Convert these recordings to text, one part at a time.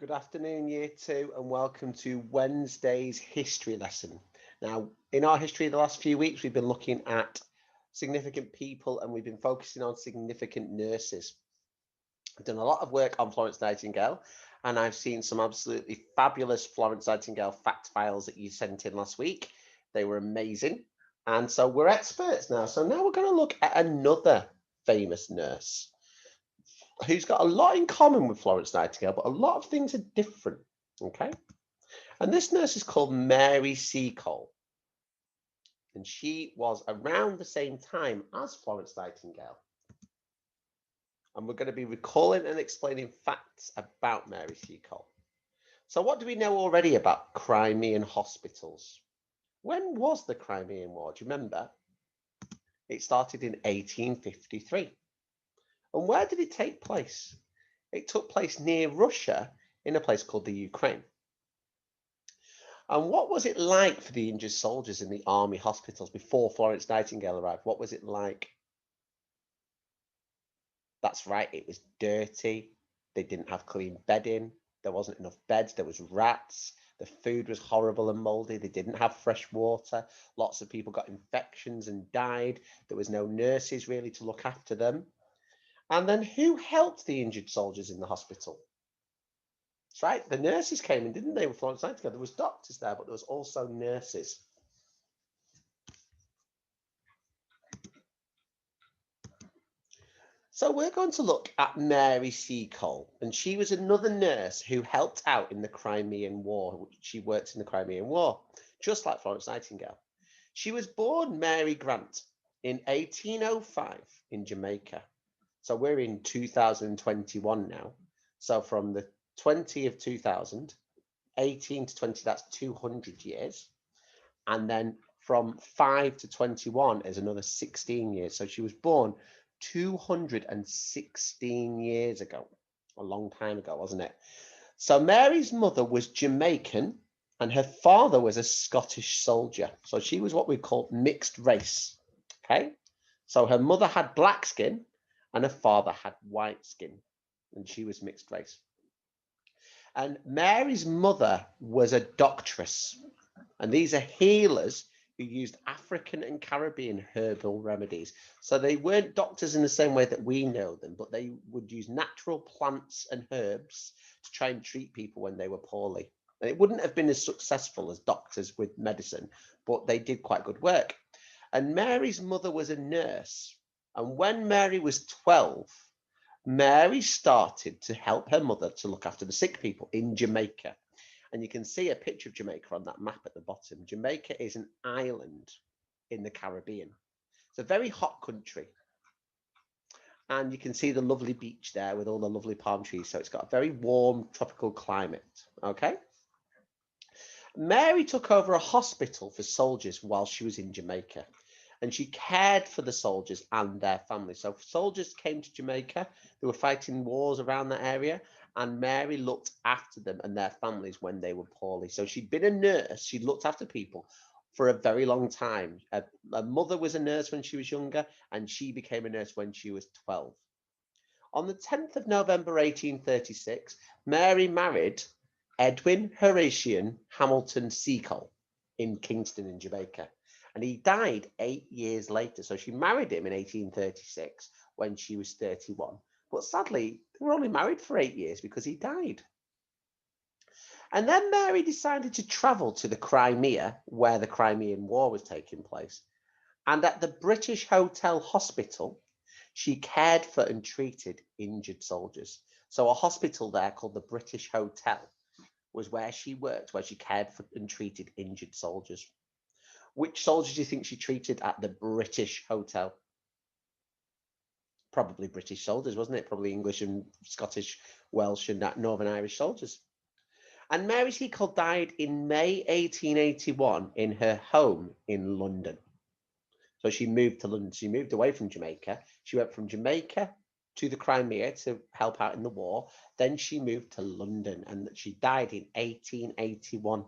Good afternoon, Year 2, and welcome to Wednesday's history lesson. Now, in our history the last few weeks, we've been looking at significant people and we've been focusing on significant nurses. I've done a lot of work on Florence Nightingale, and I've seen some absolutely fabulous Florence Nightingale fact files that you sent in last week. They were amazing. And so we're experts now. So now we're going to look at another famous nurse who's got a lot in common with Florence Nightingale, but a lot of things are different. Okay. And this nurse is called Mary Seacole. And she was around the same time as Florence Nightingale. And we're going to be recalling and explaining facts about Mary Seacole. So what do we know already about Crimean hospitals? When was the Crimean War? Do you remember? It started in 1853. And where did it take place? It took place near Russia in a place called the Ukraine. And what was it like for the injured soldiers in the army hospitals before Florence Nightingale arrived? What was it like? That's right, it was dirty. They didn't have clean bedding. There wasn't enough beds. There was rats. The food was horrible and moldy. They didn't have fresh water. Lots of people got infections and died. There was no nurses really to look after them. And then who helped the injured soldiers in the hospital? That's right, the nurses came in, didn't they, with Florence Nightingale? There was doctors there, but there was also nurses. So we're going to look at Mary Seacole, and she was another nurse who helped out in the Crimean War. She worked in the Crimean War, just like Florence Nightingale. She was born Mary Grant in 1805 in Jamaica. So we're in 2021 now. So from the 20 of 2000, 18 to 20, that's 200 years. And then from 5 to 21 is another 16 years. So she was born 216 years ago, a long time ago, wasn't it? So Mary's mother was Jamaican and her father was a Scottish soldier. So she was what we call mixed race. Okay. So her mother had black skin and her father had white skin, and she was mixed race. And Mary's mother was a doctress, and these are healers who used African and Caribbean herbal remedies. So they weren't doctors in the same way that we know them, but they would use natural plants and herbs to try and treat people when they were poorly. And it wouldn't have been as successful as doctors with medicine, but they did quite good work. And Mary's mother was a nurse. And when Mary was 12, Mary started to help her mother to look after the sick people in Jamaica. And you can see a picture of Jamaica on that map at the bottom. Jamaica is an island in the Caribbean. It's a very hot country. And you can see the lovely beach there with all the lovely palm trees. So it's got a very warm tropical climate. Okay. Mary took over a hospital for soldiers while she was in Jamaica. And she cared for the soldiers and their families. So if soldiers came to Jamaica, they were fighting wars around that area, and Mary looked after them and their families when they were poorly. So she'd been a nurse. She'd looked after people for a very long time. Her mother was a nurse when she was younger, and she became a nurse when she was 12. On the 10th of November, 1836, Mary married Edwin Horatian Hamilton Seacole in Kingston in Jamaica. And he died 8 years later. So she married him in 1836 when she was 31. But sadly, they were only married for 8 years because he died. And then Mary decided to travel to the Crimea, where the Crimean War was taking place. And at the British Hotel Hospital, she cared for and treated injured soldiers. So a hospital there called the British Hotel was where she worked, where she cared for and treated injured soldiers. Which soldiers do you think she treated at the British Hotel? Probably British soldiers, wasn't it? Probably English and Scottish, Welsh and Northern Irish soldiers. And Mary Seacole died in May 1881 in her home in London. So she moved to London. She moved away from Jamaica. She went from Jamaica to the Crimea to help out in the war. Then she moved to London, and she died in 1881.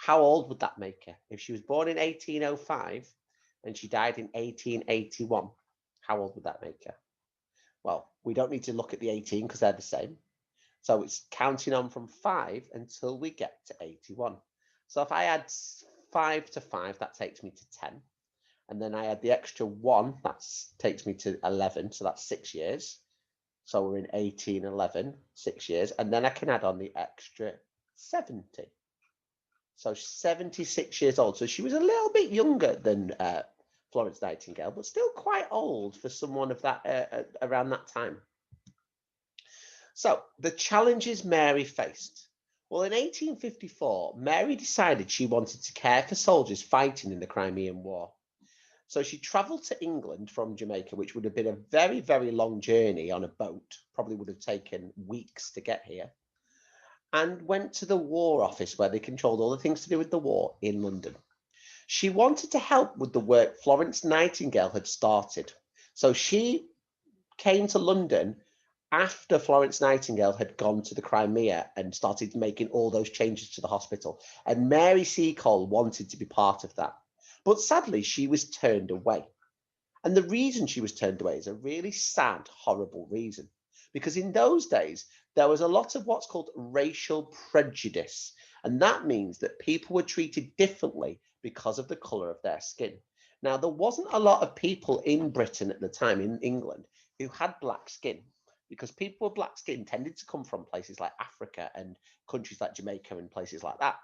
How old would that make her? If she was born in 1805 and she died in 1881, how old would that make her? Well, we don't need to look at the 18 because they're the same. So it's counting on from 5 until we get to 81. So if I add 5 to 5, that takes me to 10. And then I add the extra 1, that takes me to 11. So that's 6 years. So we're in 18, 11, 6 years. And then I can add on the extra 70. So 76 years old. So she was a little bit younger than Florence Nightingale, but still quite old for someone of that around that time. So the challenges Mary faced. Well, in 1854, Mary decided she wanted to care for soldiers fighting in the Crimean War. So she travelled to England from Jamaica, which would have been a very, very long journey on a boat, probably would have taken weeks to get here, and went to the War Office where they controlled all the things to do with the war in London. She wanted to help with the work Florence Nightingale had started. So she came to London after Florence Nightingale had gone to the Crimea and started making all those changes to the hospital. And Mary Seacole wanted to be part of that. But sadly, she was turned away. And the reason she was turned away is a really sad, horrible reason. Because in those days, there was a lot of what's called racial prejudice. And that means that people were treated differently because of the colour of their skin. Now, there wasn't a lot of people in Britain at the time, in England, who had black skin, because people with black skin tended to come from places like Africa and countries like Jamaica and places like that.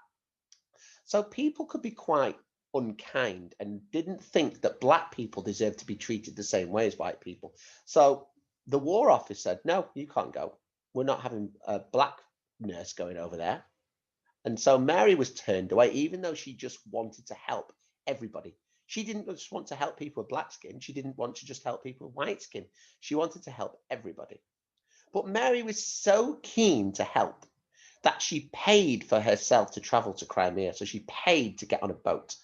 So people could be quite unkind and didn't think that black people deserved to be treated the same way as white people. So the War Office said, no, you can't go. We're not having a black nurse going over there. And so Mary was turned away, even though she just wanted to help everybody. She didn't just want to help people with black skin. She didn't want to just help people with white skin. She wanted to help everybody. But Mary was so keen to help that she paid for herself to travel to Crimea. So she paid to get on a boat.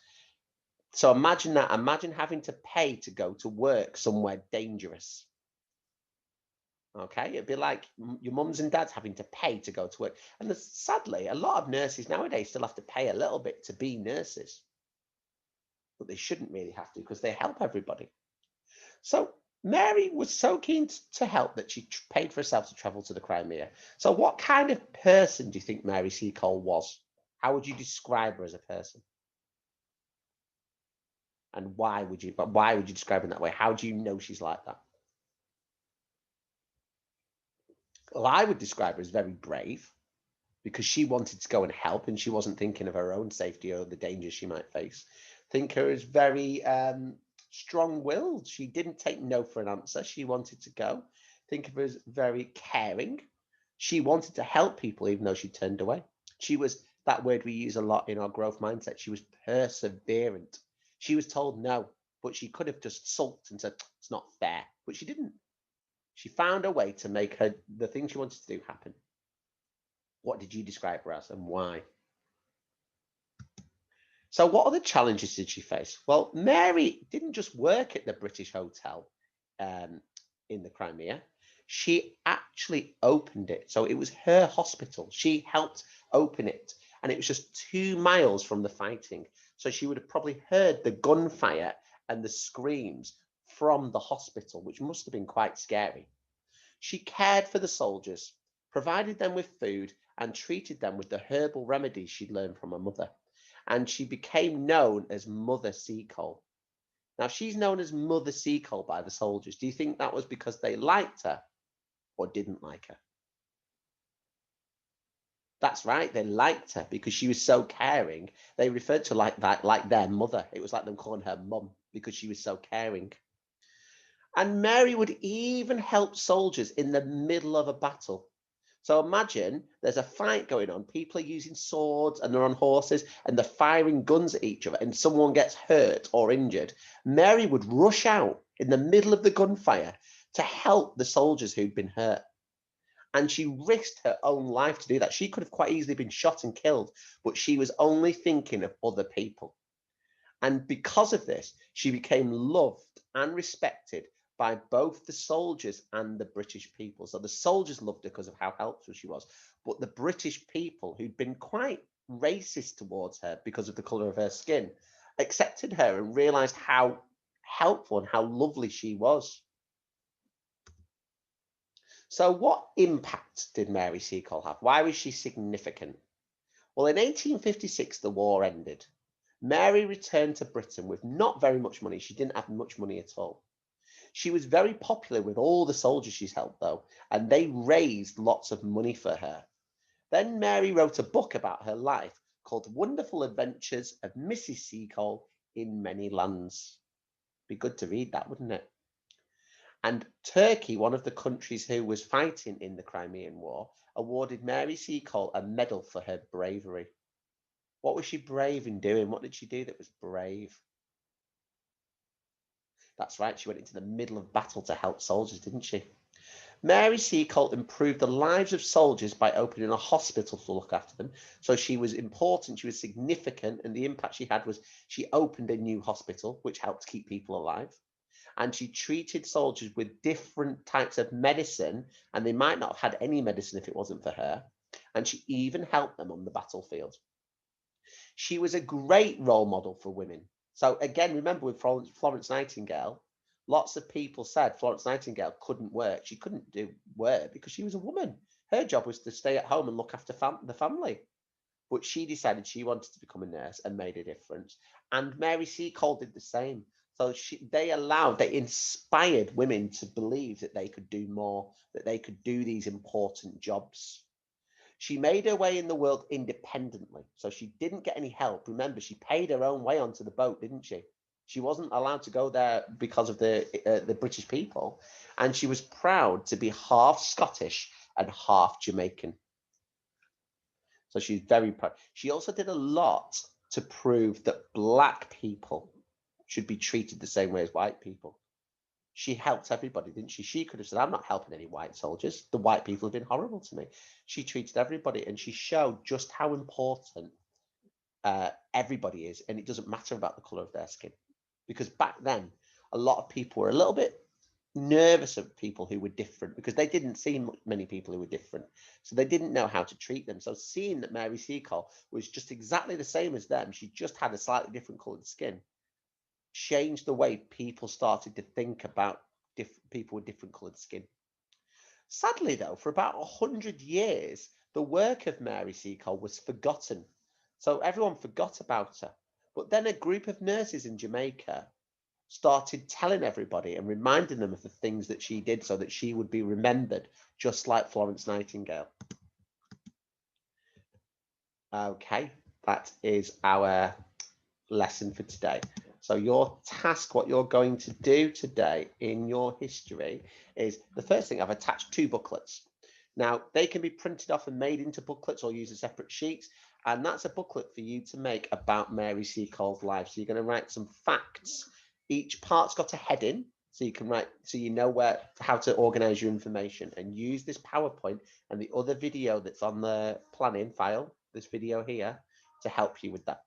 So imagine that. Imagine having to pay to go to work somewhere dangerous. Okay, it'd be like your mums and dads having to pay to go to work. And sadly, a lot of nurses nowadays still have to pay a little bit to be nurses. But they shouldn't really have to because they help everybody. So Mary was so keen to help that she paid for herself to travel to the Crimea. So what kind of person do you think Mary Seacole was? How would you describe her as a person? And why would you describe her that way? How do you know she's like that? Well, I would describe her as very brave because she wanted to go and help and she wasn't thinking of her own safety or the dangers she might face. Think her as very strong-willed. She didn't take no for an answer. She wanted to go. Think of her as very caring. She wanted to help people even though she turned away. She was, that word we use a lot in our growth mindset, she was perseverant. She was told no, but she could have just sulked and said, it's not fair, but she didn't. She found a way to make the thing she wanted to do happen. What did you describe her as and why? So what other challenges did she face? Well, Mary didn't just work at the British Hotel in the Crimea. She actually opened it. So it was her hospital. She helped open it. And it was just 2 miles from the fighting. So she would have probably heard the gunfire and the screams from the hospital, which must have been quite scary. She cared for the soldiers, provided them with food, and treated them with the herbal remedies she'd learned from her mother. And she became known as Mother Seacole. Now, she's known as Mother Seacole by the soldiers. Do you think that was because they liked her or didn't like her? That's right, they liked her because she was so caring. They referred to her like that, like their mother. It was like them calling her mum because she was so caring. And Mary would even help soldiers in the middle of a battle. So imagine there's a fight going on. People are using swords and they're on horses and they're firing guns at each other and someone gets hurt or injured. Mary would rush out in the middle of the gunfire to help the soldiers who'd been hurt. And she risked her own life to do that. She could have quite easily been shot and killed, but she was only thinking of other people. And because of this, she became loved and respected by both the soldiers and the British people. So the soldiers loved her because of how helpful she was, but the British people, who'd been quite racist towards her because of the colour of her skin, accepted her and realised how helpful and how lovely she was. So what impact did Mary Seacole have? Why was she significant? Well, in 1856, the war ended. Mary returned to Britain with not very much money. She didn't have much money at all. She was very popular with all the soldiers she's helped, though, and they raised lots of money for her. Then Mary wrote a book about her life called Wonderful Adventures of Mrs. Seacole in Many Lands. Be good to read that, wouldn't it? And Turkey, one of the countries who was fighting in the Crimean War, awarded Mary Seacole a medal for her bravery. What was she brave in doing? What did she do that was brave? That's right, she went into the middle of battle to help soldiers, didn't she? Mary Seacole improved the lives of soldiers by opening a hospital to look after them. So she was important, she was significant, and the impact she had was she opened a new hospital, which helped keep people alive. And she treated soldiers with different types of medicine, and they might not have had any medicine if it wasn't for her. And she even helped them on the battlefield. She was a great role model for women. So again, remember with Florence Nightingale, lots of people said Florence Nightingale couldn't work. She couldn't do work because she was a woman. Her job was to stay at home and look after the family. But she decided she wanted to become a nurse and made a difference. And Mary Seacole did the same. So they inspired women to believe that they could do more, that they could do these important jobs. She made her way in the world independently. So she didn't get any help. Remember, she paid her own way onto the boat, didn't she? She wasn't allowed to go there because of the British people. And she was proud to be half Scottish and half Jamaican. So she's very proud. She also did a lot to prove that black people should be treated the same way as white people. She helped everybody, didn't she? She could have said, I'm not helping any white soldiers. The white people have been horrible to me. She treated everybody, and she showed just how important everybody is. And it doesn't matter about the color of their skin. Because back then, a lot of people were a little bit nervous of people who were different because they didn't see many people who were different. So they didn't know how to treat them. So seeing that Mary Seacole was just exactly the same as them, she just had a slightly different colored skin, changed the way people started to think about people with different colored skin. Sadly, though, for about 100 years, the work of Mary Seacole was forgotten. So everyone forgot about her. But then a group of nurses in Jamaica started telling everybody and reminding them of the things that she did so that she would be remembered, just like Florence Nightingale. Okay, that is our lesson for today. So your task, what you're going to do today in your history is, the first thing, I've attached 2 booklets. Now, they can be printed off and made into booklets or use as separate sheets. And that's a booklet for you to make about Mary Seacole's life. So you're going to write some facts. Each part's got a heading, so you can write, so you know how to organize your information, and use this PowerPoint and the other video that's on the planning file, this video here, to help you with that.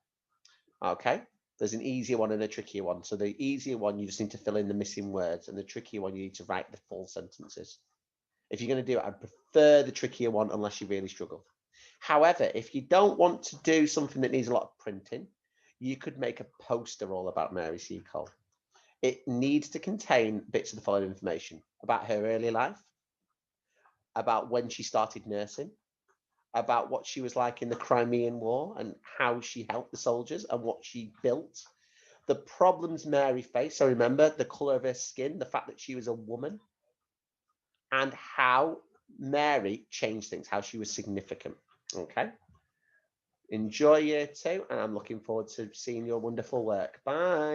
Okay, there's an easier one and a trickier one. So the easier one, you just need to fill in the missing words, and the trickier one, you need to write the full sentences. If you're going to do it, I'd prefer the trickier one unless you really struggle. However, if you don't want to do something that needs a lot of printing, you could make a poster all about Mary Seacole. It needs to contain bits of the following information: about her early life, about when she started nursing, about what she was like in the Crimean War and how she helped the soldiers and what she built, the problems Mary faced. So remember the color of her skin, the fact that she was a woman, and how Mary changed things, how she was significant. Okay. Enjoy year 2, and I'm looking forward to seeing your wonderful work. Bye.